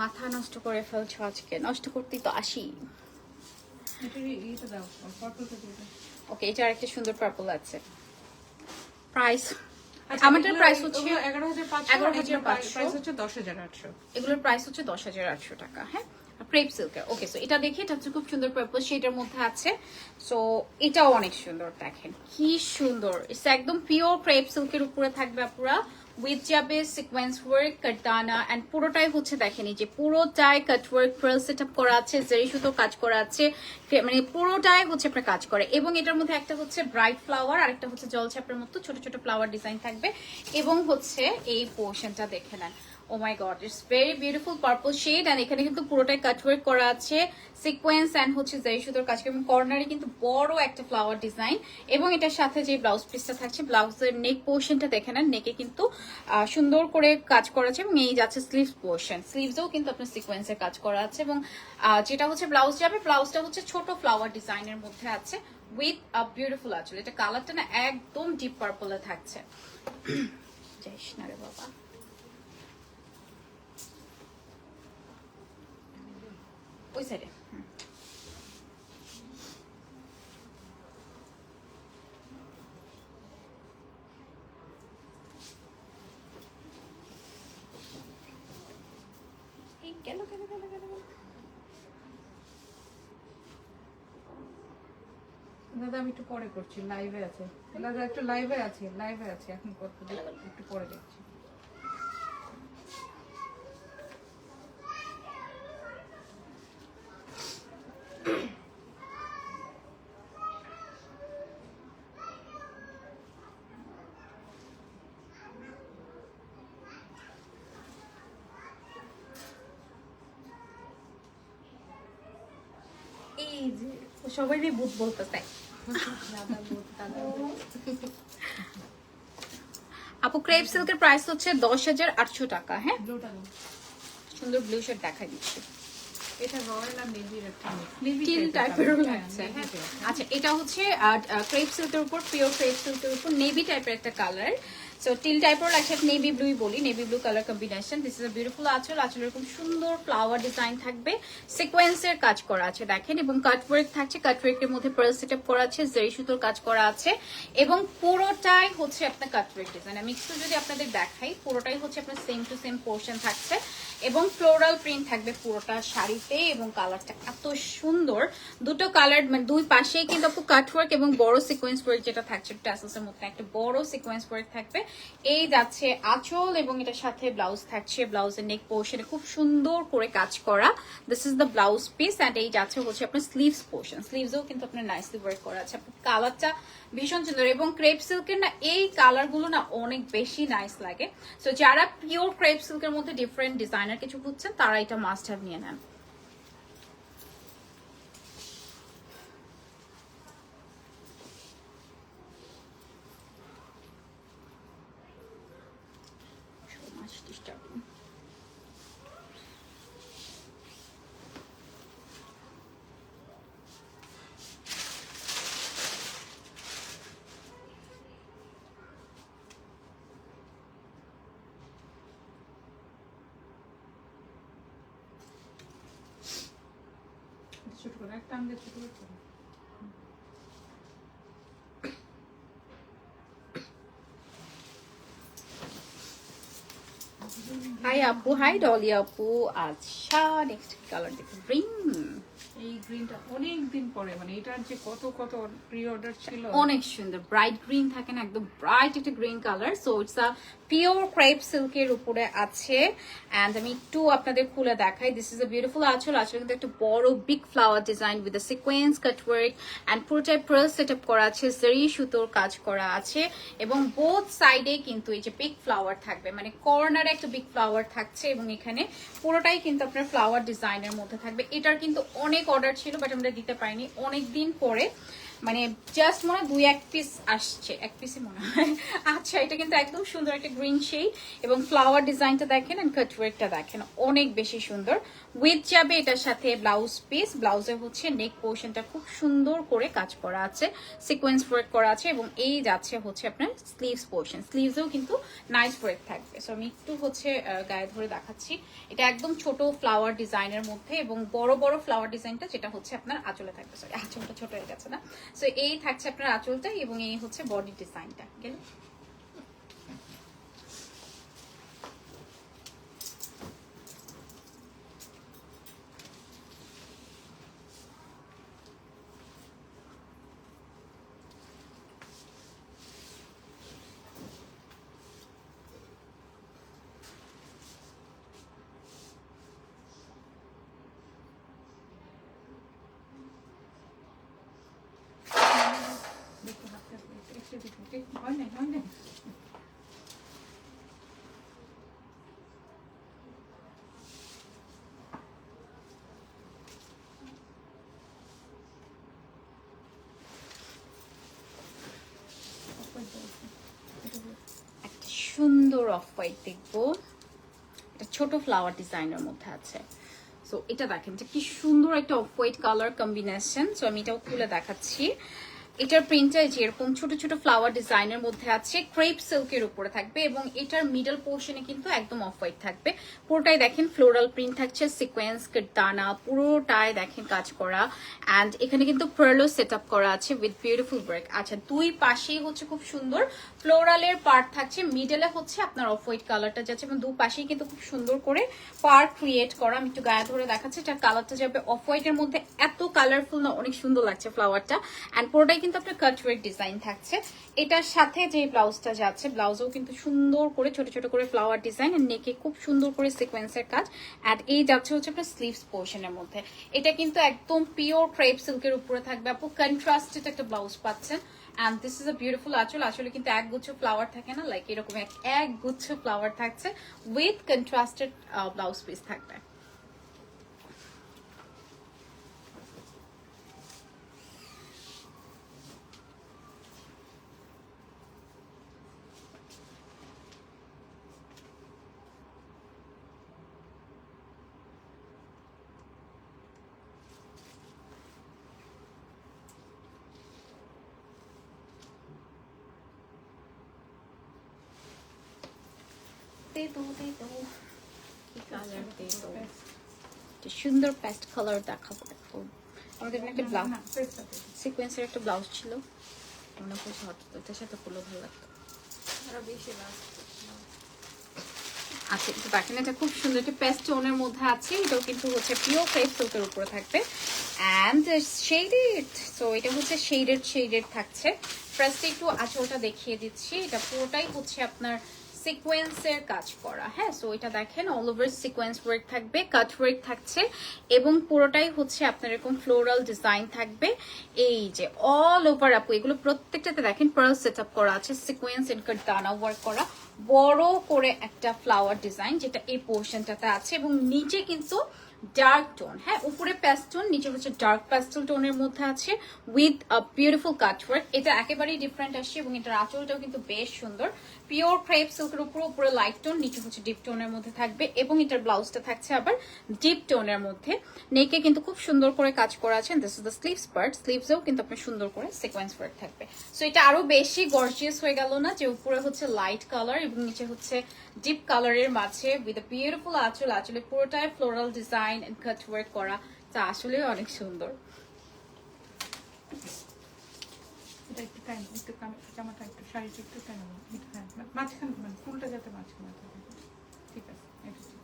মাথা নষ্ট করে ফেলছো আজকে, নষ্ট করতেই তো আসি। ওকে, এটা আরেকটা সুন্দর পার্পল আছে। প্রাইস আমাদের প্রাইস হচ্ছে 11,500, প্রাইস হচ্ছে 10,800। এগুলোর প্রাইস হচ্ছে 10,800 টাকা। হ্যাঁ, ক্রেপ সিল্কের। ওকে, সো এটা দেখে, এটা হচ্ছে খুব সুন্দর পার্পল শেডের মধ্যে আছে। সো এটাও অনেক সুন্দর, দেখেন কি সুন্দর। এটা একদম পিওর ক্রেপ সিল্কের উপরে থাকবে পুরা, উইথ যাবে সিকোয়েন্স ওয়ার্ক, কাটানা, এন্ড পুরোটাই হচ্ছে দেখেন এই যে পুরোটাই কাটওয়ার্ক পার্ল সেটআপ করা আছে, জারি সুতো কাজ করা আছে, মানে পুরোটাই হচ্ছে আপনার কাজ করে। এবং এটার মধ্যে একটা হচ্ছে ব্রাইট ফ্লাওয়ার, আর একটা হচ্ছে জলছাপের মতো ছোট ছোট ফ্লাওয়ার ডিজাইন থাকবে, এবং হচ্ছে এই পোর্শনটা দেখে নেন। Oh my god, it's very beautiful purple shade, and এখানে কিন্তু পুরোটাই কাটওয়ার্ক করা আছে, সিকোয়েন্স এন্ড হচ্ছে জারি সুতোর কাজ, এবং কর্নারে কিন্তু বড় একটা ফ্লাওয়ার ডিজাইন, এবং এটার সাথে যে ব্লাউজ পিসটা থাকছে, ব্লাউজের নেক পোর্শনটা দেখে নেন, নেকে কিন্তু সুন্দর করে কাজ করা আছে, এবং এই যাচ্ছে স্লিভস পোর্শন, স্লিভসেও কিন্তু আপনার সিকোয়েন্সের কাজ করা আছে, এবং যেটা হচ্ছে ব্লাউজ যাবে, ব্লাউজটা হচ্ছে ছোট ফ্লাওয়ার ডিজাইনের মধ্যে আছে উইথ আ বিউটিফুল আঁচল। এটা কালারটা না একদম ডিপ পার্পলে থাকছে। যাইস না রে বাবা। ওই সাইডে গেল গেল গেল গেল। দাদা আমি একটু পরে করছি, লাইভে আছে দাদা, একটু লাইভে আছে, এখন করতে একটু পরে দেখছি। এই যে সবাই ভূত বলতেছে। আপু ক্রেপ সিল্কের প্রাইস হচ্ছে 10,800 টাকা। হ্যাঁ, সুন্দর ব্লু শেড দেখাই দিচ্ছি। এটা রয়্যাল আর নেভির একটা টিল টাইপেরও লাগছে। আচ্ছা, এটা হচ্ছে ক্রেপ সিল্কের উপর, পিওর ক্রেপ সিল্কের উপর নেভি টাইপের একটা কালার। সো টিল টাইপের লাগছে, নেভি ব্লুই বলি, navy blue colour combination. This is a beautiful আঁচল, আঁচলের খুব সুন্দর ফ্লাওয়ার ডিজাইন থাকবে, সিকোয়েন্সের কাজ করা আছে দেখেন, এবং কাটওয়ার্ক থাকছে, কাটওয়ার্কের মধ্যে পার্ল সেটআপ করা আছে, জারি সুতোর কাজ করা আছে, এবং পুরোটাই হচ্ছে আপনার কাটওয়ার্ক ডিজাইন। আমি একটু যদি আপনাদের দেখাই, পুরোটাই হচ্ছে আপনার সেম টু সেম পোর্শন থাকছে, এবং ফ্লোরাল প্রিন্ট থাকবে পুরোটা শাড়িতে, এবং কালারটা এত সুন্দর। দুটো কালার, মানে দুই পাশেই কিন্তু আপু কাটওয়ার্ক এবং বড় সিকোয়েন্স ওয়ার্ক যেটা থাকছে, ট্যাসেলসের মধ্যে একটা বড় সিকোয়েন্স ওয়ার্ক থাকবে, এই যাচ্ছে আঁচল এবং এটার সাথে ব্লাউজ থাকছে। ব্লাউজের নেক পোর্শনে খুব সুন্দর করে কাজ করা। This is the blouse piece and এই যাচ্ছে হচ্ছে আপনার স্লিভস পোর্শন। স্লিভসেও কিন্তু আপনার নাইসলি ওয়ার্ক করা আছে। আপনার কালারটা ভীষণ সুন্দর এবং ক্রেপ সিল্কের না এই কালারগুলো না অনেক বেশি নাইস লাগে। সো যারা পিওর ক্রেপ সিল্কের মধ্যে ডিফারেন্ট ডিজাইনার কিছু খুঁজছেন তারা এটা মাস্ট হ্যাভ নিয়ে নেন। ছোট করে একটা আনলে ছোট করে হাই আপু, হাই ডলি আপু। আচ্ছা নেক্সট কালার দেখো, গ্রিন। এই গ্রিনটা অনেক দিন পরে, মানে এটার যে কত কত প্রি অর্ডার ছিল। অনেক সুন্দর ব্রাইট গ্রিন থাকে না, একদম ব্রাইট একটা green colour. So it's a pure crepe সিল্কের উপরে আছে এন্ড আমি একটু আপনাদের খুলে দেখাই। দিস ইজ আ বিউটিফুল আঁচল। আঁচল কিন্তু একটা বড় big flower design with the sequence cut work and পুরোটাই প্রেস সেটআপ করা আছে, জরি সুতোর কাজ করা আছে এবং বোথ সাইডে কিন্তু এই যে বিগ ফ্লাওয়ার থাকবে, মানে কর্নারে একটা বিগ ফ্লাওয়ার থাকছে এবং এখানে পুরোটাই কিন্তু আপনার ফ্লাওয়ার ডিজাইনের মধ্যে থাকবে। এটার কিন্তু অনেক অর্ডার ছিল বাট আমরা দিতে পারিনি, অনেক দিন পরে, মানে জাস্ট মনে হয় 2-1 পিস আসছে, 1 পিসই মনে হয়। আচ্ছা এটা কিন্তু একদম সুন্দর একটা গ্রিন শেড এবং ফ্লাওয়ার ডিজাইনটা দেখেন এন্ড কাটওয়ার্কটা দেখেন, অনেক বেশি সুন্দর। উইথ যাবে এটার সাথে ব্লাউজ পিস। ব্লাউজে হচ্ছে নেক পোর্শনটা খুব সুন্দর করে কাজ করা আছে, সিকোয়েন্স ওয়ার্ক করা আছে এবং এই যাচ্ছে হচ্ছে আপনার স্লিভস পোর্শন। স্লিভসেও কিন্তু নাইস ওয়ার্ক থাকবে। সো আমি একটু হচ্ছে গায়ে ধরে দেখাচ্ছি। এটা একদম ছোট ফ্লাওয়ার ডিজাইনের মধ্যে এবং বড় বড় ফ্লাওয়ার ডিজাইনটা যেটা হচ্ছে আপনার আঁচলে থাকবে। সরি আঁচলটা ছোট হয়ে গেছে না। সো এই থাকছে আপনার আঁচলটা এবং এই হচ্ছে বডি ডিজাইনটা। গেল হয় না হয় না। একটা সুন্দর অফ হোয়াইট দেখবো, এটা ছোট ফ্লাওয়ার ডিজাইনের মধ্যে আছে। সো এটা দেখেন যে কি সুন্দর একটা off white colour combination. So আমি এটাও খুলে দেখাচ্ছি। এটার প্রিন্টটা যেরকম ছোট ছোট ফ্লাওয়ার ডিজাইনের মধ্যে আছে, ক্রেপ সিল্কের উপরে থাকবে এবং এটার মিডল পোর্শনে কিন্তু একদম অফ হোয়াইট থাকবে। পুরোটাই দেখেন ফ্লোরাল প্রিন্ট থাকছে, সিকোয়েন্স দানা পুরোটাই দেখেন কাজ করা অ্যান্ড এখানে কিন্তু পার্লও সেট আপ করা আছে উইথ বিউটিফুল ওয়ার্ক। আচ্ছা দুই পাশেই হচ্ছে খুব সুন্দর ফ্লোরালের পার্ট থাকছে, মিডলে হচ্ছে আপনার অফ হোয়াইট কালারটা যাচ্ছে এবং দু পাশেই কিন্তু খুব সুন্দর করে পার্ট ক্রিয়েট করা। আমি একটু গায়ে ধরে দেখাচ্ছি। এটার কালারটা যাবে অফ হোয়াইটের মধ্যে, এত কালারফুল না, অনেক সুন্দর লাগছে ফ্লাওয়ারটা অ্যান্ড পুরোটাই কিন্তু আপনার কাটওয়ার্ক ডিজাইন থাকছে। এটার সাথে যে ব্লাউজটা যাচ্ছে, ব্লাউজেও কিন্তু সুন্দর করে ছোট ছোট করে ফ্লাওয়ার ডিজাইন আর নেকে খুব সুন্দর করে সিকোয়েন্সের কাজ অ্যান্ড এই যাচ্ছে হচ্ছে আপনার স্লিভস পোর্শনের মধ্যে। এটা কিন্তু একদম পিওর ক্রেপ সিল্কের উপরে থাকবে আপু, কন্ট্রাস্টেড একটা ব্লাউজ পাচ্ছেন and this is a beautiful আঁচল। আসলে কিন্তু এক গুচ্ছ ফ্লাওয়ার থাকে না, লাইক এরকম এক গুচ্ছ ফ্লাওয়ার থাকছে উইথ কন্ট্রাস্টেড ব্লাউজ পিস থাকবে। সুন্দর পেস্ট কালার দেখাবো। দেখো আমাদের একটা ব্লাউজ সিকোয়েন্সের একটা ব্লাউজ ছিল, মনে করছে এটার সাথে খুলে ভালো লাগতো আরো বেশি আচ্ছা। এটা দেখেন এটা খুব সুন্দর একটা পেস্ট টোনের মধ্যে আছে। এটাও কিন্তু হচ্ছে পিওর ক্রেপ সিল্কের উপরে থাকবে অ্যান্ড শেডেড, সো এটা হচ্ছে শেডেড থাকছে। ফার্স্টে একটু আঁচলটা দেখিয়ে দিচ্ছি, এটা পুরোটাই হচ্ছে আপনার সিকোয়েন্সের কাজ করা। হ্যাঁ, সো এটা দেখেন অল ওভার সিকোয়েন্স ওয়ার্ক থাকবে, কাট ওয়ার্ক থাকছে এবং পুরোটাই হচ্ছে আপনার এরকম ফ্লোরাল ডিজাইন থাকবে। এই যে অল ওভার আপু এগুলো প্রত্যেকটাতে দেখেন পার্ল সেট আপ করা আছে, সিকোয়েন্স এন্ড কাটানা ওয়ার্ক করা, বড় করে একটা ফ্লাওয়ার ডিজাইন যেটা এই পোর্শনটাতে আছে এবং নিচে কিন্তু ডার্ক টোন। হ্যাঁ, উপরে প্যাস্টেল, নিচে হচ্ছে ডার্ক প্যাস্টেল টোনের মধ্যে আছে উইথ আ বিউটিফুল কাটওয়ার্ক। এটা একেবারেই ডিফারেন্ট আসছে এবং এটার আঁচলটাও কিন্তু বেশ সুন্দর, পিওর ক্রেপ সিল্কের উপরে লাইট টোন, নিচে হচ্ছে ডিপ টোনের মধ্যে থাকবে এবং এটার ব্লাউজটা থাকছে আবার ডিপ টোনের মধ্যে। নেকে কিন্তু খুব সুন্দর করে কাজ করা আছে। This is the sleeves part, স্লিভসেও কিন্তু আপনার সুন্দর করে সিকোয়েন্স ওয়ার্ক থাকবে। সো এটা আরো বেশি গর্জিয়াস হয়ে গেল না, যে উপরে হচ্ছে লাইট কালার এবং নিচে হচ্ছে ডিপ কালারের মাঝে উইথ আ বিউটিফুল আঁচল, আঁচলে পুরোটাই floral design and cut work করা, তা আসলে অনেক সুন্দর। এটা একটু টাইম, একটু জামাটা একটু শাড়িটা একটু টাইম, মাঝখানে মানে ফুলটা যাতে মাঝখানে থাকে। ঠিক আছে, এটা ঠিক।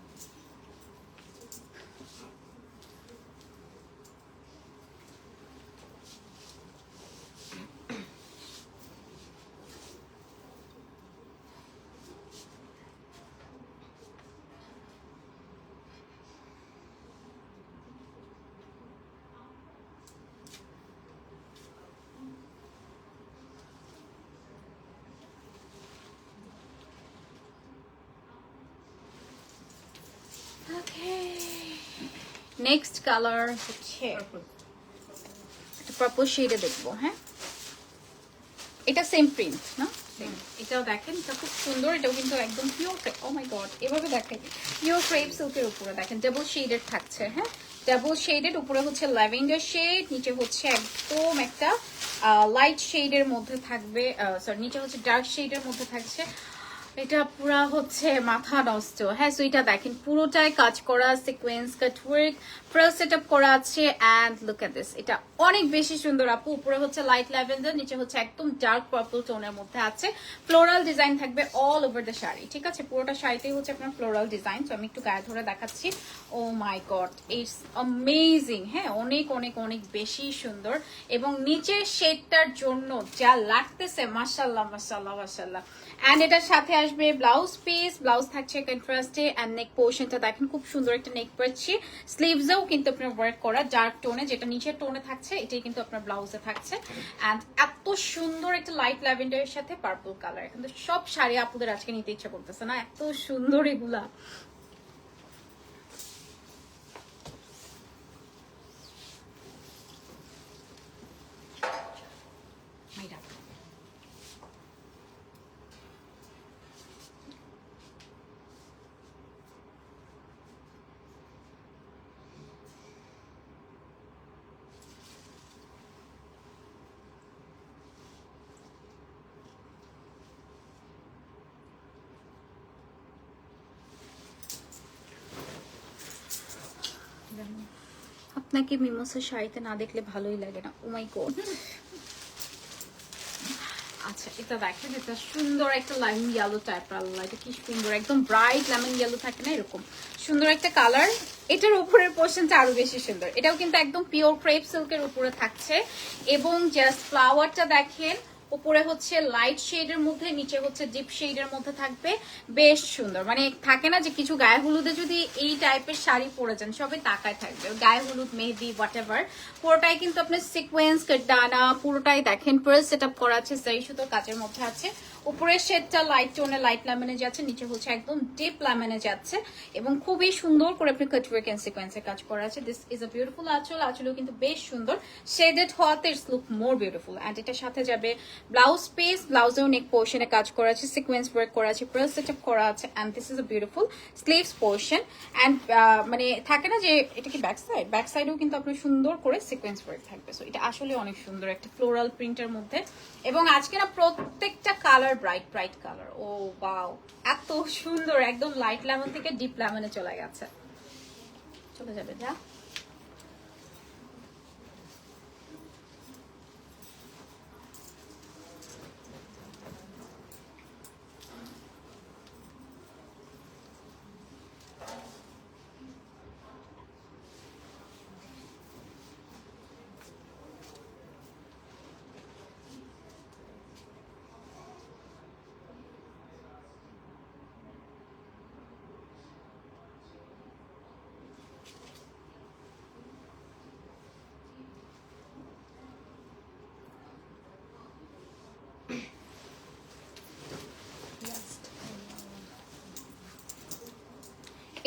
নেক্সট কালার হচ্ছে পার্পল শেডে দেখবো। হ্যাঁ, এটা সেম প্রিন্ট না, এটাও দেখেন, এটা খুব সুন্দর, এটাও কিন্তু একদম পিওর। ও মাই গড, এভাবে দেখেন পিওর ক্রেপ সিল্কের উপরে দেখেন ডাবল শেডেড থাকছে। হ্যাঁ, ডাবল শেডেড, উপরে হচ্ছে ল্যাভেন্ডার শেড, নিচে হচ্ছে একদম একটা লাইট শেডের মধ্যে থাকবে, সরি নিচে হচ্ছে ডার্ক শেডের মধ্যে থাকছে। এটা পুরা হচ্ছে মাথা নষ্ট। হ্যাঁ, সো এটা দেখেন পুরোটাই কাজ করা, sequence cut work, frail setup করা আছে এন্ড লুক এট দিস, এটা অনেক বেশি সুন্দর আপু। উপরে হচ্ছে লাইট ল্যাভেন্ডার, নিচে হচ্ছে একদম ডার্ক পার্পল টোনের মধ্যে আছে, ফ্লোরাল ডিজাইন থাকবে অল ওভার দ্য শাড়ি। ঠিক আছে, পুরোটা শাড়িতেই হচ্ছে আপনার ফ্লোরাল ডিজাইন। সো আমি একটু গায়ে ধরে দেখাচ্ছি। ও মাই গড, ইটস অ্যামেজিং। হ্যাঁ, অনেক অনেক অনেক বেশি সুন্দর এবং নিচের শেডটার জন্য যা লাগতেছে, মাশাআল্লাহ মাশাআল্লাহ মাশাআল্লাহ। এন্ড এটার সাথে আসবে ব্লাউজ পিস, ব্লাউজ থাকছে কন্ট্রাস্টে এন্ড নেক পোর্শনটা দেখেন খুব সুন্দর একটা নেক পাচ্ছি। স্লিভসেও কিন্তু আপনার ওয়ার্ক করা ডার্ক টোনে, যেটা নিচের টোনে থাকছে এটাই কিন্তু আপনার ব্লাউজে থাকছে। এন্ড এত সুন্দর একটা লাইট ল্যাভেন্ডারের সাথে পার্পল কালার, কিন্তু সব শাড়ি আপুদের আজকে নিতে ইচ্ছা করতেছে না, এত সুন্দর এগুলা। আপনাকে মিমোসের শাড়িতে না দেখলে ভালোই লাগে না। ও মাই গড। আচ্ছা, এটা দেখেন, এটা সুন্দর একটা লেমন ইয়েলো টাইপের, আল্লাহ এটা কি সুন্দর, একদম ব্রাইট লেমন ইয়েলো থাকে না, এরকম সুন্দর একটা কালার। এটার উপরের পোর্শনটা আরো বেশি সুন্দর, এটাও কিন্তু একদম পিওর ক্রেপ সিল্কের উপরে থাকছে এবং জাস্ট ফ্লাওয়ারটা দেখেন, উপরে হচ্ছে লাইট শেডের মধ্যে, নিচে হচ্ছে ডিপ শেডের মধ্যে থাকবে, বেশ সুন্দর। মানে থাকে না যে কিছু গায়ে হলুদে যদি এই টাইপের শাড়ি পরে যান সবাই তাকায় থাকবে, গায়ে হলুদ মেহেদি হোয়াট এভার, পুরোটাই কিন্তু আপনার সিকোয়েন্স কাটানা, পুরোটাই দেখেন পার্ল সেটআপ করা আছে, সেই সুতোর কাজের মধ্যে আছে। উপরের শেডটা লাইট টোনে লাইট ল্যামেনে যাচ্ছে, নিচে হচ্ছে একদম ডিপ ল্যামেনে যাচ্ছে এবং খুবই সুন্দর করে আপনি কাটওয়ার্ক এন্ড সিকোয়েন্সের কাজ করা আছে। দিস ইজ আ বিউটিফুল আঁচল, আঁচলও কিন্তু বেশ সুন্দর শেডেড হওয়াতে it's look more beautiful. And এটার সাথে যাবে ব্লাউজ পিস, ব্লাউজেও নেক পোর্শনে কাজ করা আছে, সিকোয়েন্স ওয়ার্ক করা আছে, পার্ল সেটআপ করা আছে and this is a beautiful sleeves portion. And মানে থাকে না যে এটা কি ব্যাক সাইড, ব্যাক সাইডেও কিন্তু আপনার সুন্দর করে সিকোয়েন্স ওয়ার্ক থাকবে। সো এটা আসলে অনেক সুন্দর একটা ফ্লোরাল প্রিন্টের মধ্যে এবং আজকে না প্রত্যেকটা কালার ব্রাইট ব্রাইট কালার। ও ওয়াও, এত সুন্দর, একদম লাইট লেমন থেকে ডিপ লেমনে চলে গেছে, চলে যাবে যা।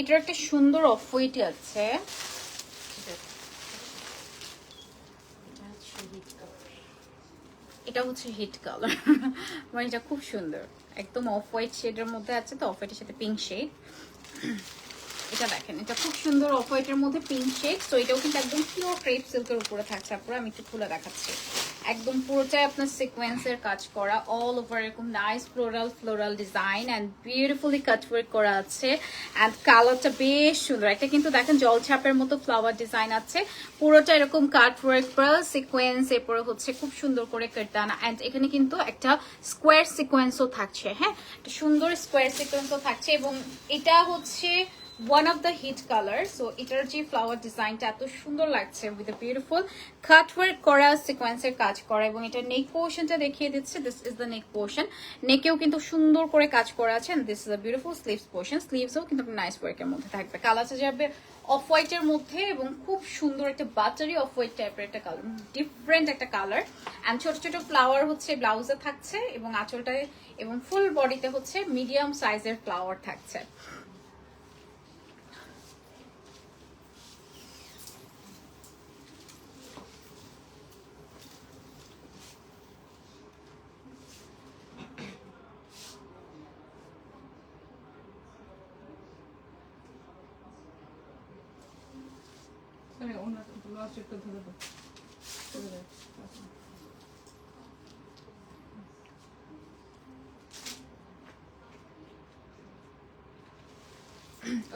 এটার একটা সুন্দর অফ হোয়াইট আছে। এটা হচ্ছে হিট কালার মানে এটা খুব সুন্দর, একদম অফ হোয়াইট শেডের মধ্যে আছে, তো অফ হোয়াইটের সাথে পিঙ্ক শেড। এটা দেখেন, এটা খুব সুন্দর অফ হোয়াইটের মধ্যে পিঙ্ক শেড। তো এটাও কিন্তু একদম পিওর ক্রেপ সিল্কের উপরে থাকছে। আপনারা আমি একটু খুলে দেখাচ্ছি, একদম পুরোটাই আপনার সিকোয়েন্সের কাজ করা, অল ওভার এরকম nice floral design and beautifully cut work করা আছে। অ্যান্ড কালারটা বেশ সুন্দর, এটা কিন্তু দেখেন জলছাপের মতো ফ্লাওয়ার ডিজাইন আছে, পুরোটা এরকম কাট ওয়ার্ক প্লাস সিকোয়েন্স, এরপরে হচ্ছে খুব সুন্দর করে কাটদানা। অ্যান্ড এখানে কিন্তু একটা স্কোয়ার সিকোয়েন্সও থাকছে, হ্যাঁ একটা সুন্দর স্কোয়ার সিকোয়েন্সও থাকছে। এবং এটা হচ্ছে one of the hit color. So এটার যে ফ্লাওয়ার ডিজাইনটা এত সুন্দর লাগছে with a beautiful cut work করা সিকোয়েন্সের কাজ করা। এবং এটা নেক পোর্শনটা দেখিয়ে দিচ্ছে, this is the neck portion, নেকেও কিন্তু সুন্দর করে কাজ করা আছে। And this is a beautiful sleeves portion, স্লিভসও কিন্তু নাইস ওয়ার্কের মধ্যে থাকবে। কালারটা যাবে অফ হোয়াইটের মধ্যে এবং খুব সুন্দর একটা বাটারি অফ হোয়াইট টাইপের একটা কালার, ডিফারেন্ট একটা কালার। অ্যান্ড ছোট ছোট ফ্লাওয়ার হচ্ছে ব্লাউজে থাকছে এবং আঁচলটায় এবং ফুল বডিতে হচ্ছে মিডিয়াম সাইজের ফ্লাওয়ার থাকছে। ওনার লস একটু ধরে দাও, ধরে দাও।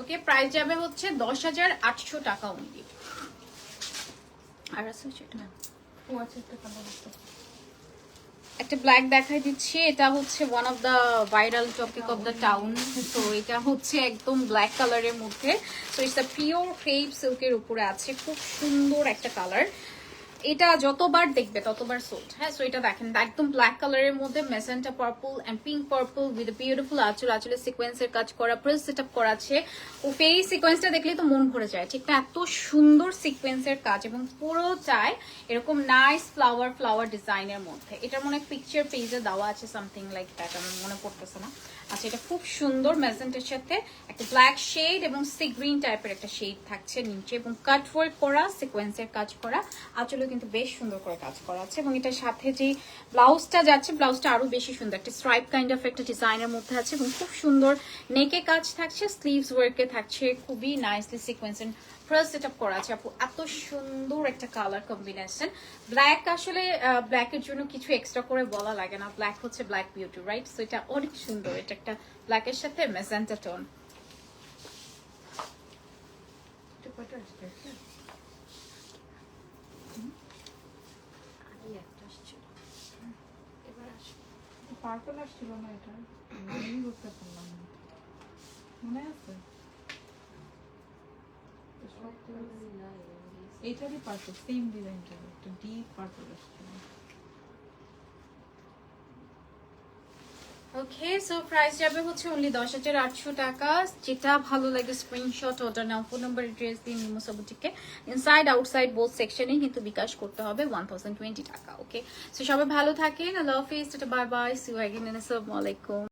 ওকে, প্রাইস যাবে হচ্ছে 10,800 টাকা অনলি। আর আছে সেটা ও আচ্ছা, একটা কালার আছে। একটা ব্ল্যাক দেখাই দিচ্ছি, এটা হচ্ছে one of the viral topic of the town. তো এটা হচ্ছে একদম ব্ল্যাক কালারের মধ্যে, তো ইটস আ পিওর ক্রেপ সিল্কের উপরে আছে, খুব সুন্দর একটা কালার। এটা যতবার দেখবে ততবার সোল্ড, হ্যাঁ। সো এটা দেখেন একদম ব্ল্যাক কালারের মধ্যে magenta purple and pink purple with beautiful আঁচলে সিকোয়েন্সের কাজ করা, প্রেস সেট আপ করা আছে। ও এই সিকোয়েন্সটা দেখলেই তো মন ভরে যায়, ঠিক না? এত সুন্দর সিকোয়েন্সের কাজ এবং পুরো চাই এরকম নাইস ফ্লাওয়ার ডিজাইনের মধ্যে। এটার মনে পিকচার পেজে দেওয়া আছে সামথিং লাইক দ্যাট, আমার মনে পড়তেছে না। আচ্ছা, এটা খুব সুন্দর মেজেন্টার সাথে একটা ব্ল্যাক শেড এবং সি গ্রিন টাইপের একটা শেড থাকছে নিচে, এবং কাট ওয়ার্ক করা সিকোয়েন্সের কাজ করা, আঁচলে কিন্তু বেশ সুন্দর করে কাজ করা আছে। এবং এটার সাথে যে ব্লাউজটা যাচ্ছে, ব্লাউজটা আরো বেশি সুন্দর, একটা স্ট্রাইপ কাইন্ড অফ একটা ডিজাইনের মধ্যে আছে এবং খুব সুন্দর নেকে কাজ থাকছে, স্লিভস ওয়ার্কে থাকছে, খুবই nicely sequence and plus set up করা আছে। আপু এত সুন্দর একটা কালার কম্বিনেশন। ব্ল্যাক আসলে ব্ল্যাকের জন্য কিছু এক্সট্রা করে বলা লাগে না, ব্ল্যাক হচ্ছে ব্ল্যাক বিউটি, রাইট? সো এটা অনেক সুন্দর, এটা একটা ব্ল্যাকের সাথে মেজেন্টা টোন। পার্পল আসছিল না, এটা আমি বুঝতে পারলাম না, মনে আছে? এইটারই পার্পল, সেম ডিজাইনটা, একটা ডিপ পার্পল আসছিল। ওকে, সো প্রাইস যাবে হচ্ছে অনলি 10,800 টাকা। যেটা ভালো লাগে স্ক্রিনশট অর্ডার নাও, ফোন নাম্বার অ্যাড্রেস দিন নিমো বুটিকে। ইনসাইড আউটসাইড বোথ সেকশনে কিন্তু বিকাশ করতে হবে 1020 টাকা। ওকে, সো সবাই ভালো থাকেন, আল্লাহ হাফেজ, bye bye, see you again, আসসালামু আলাইকুম।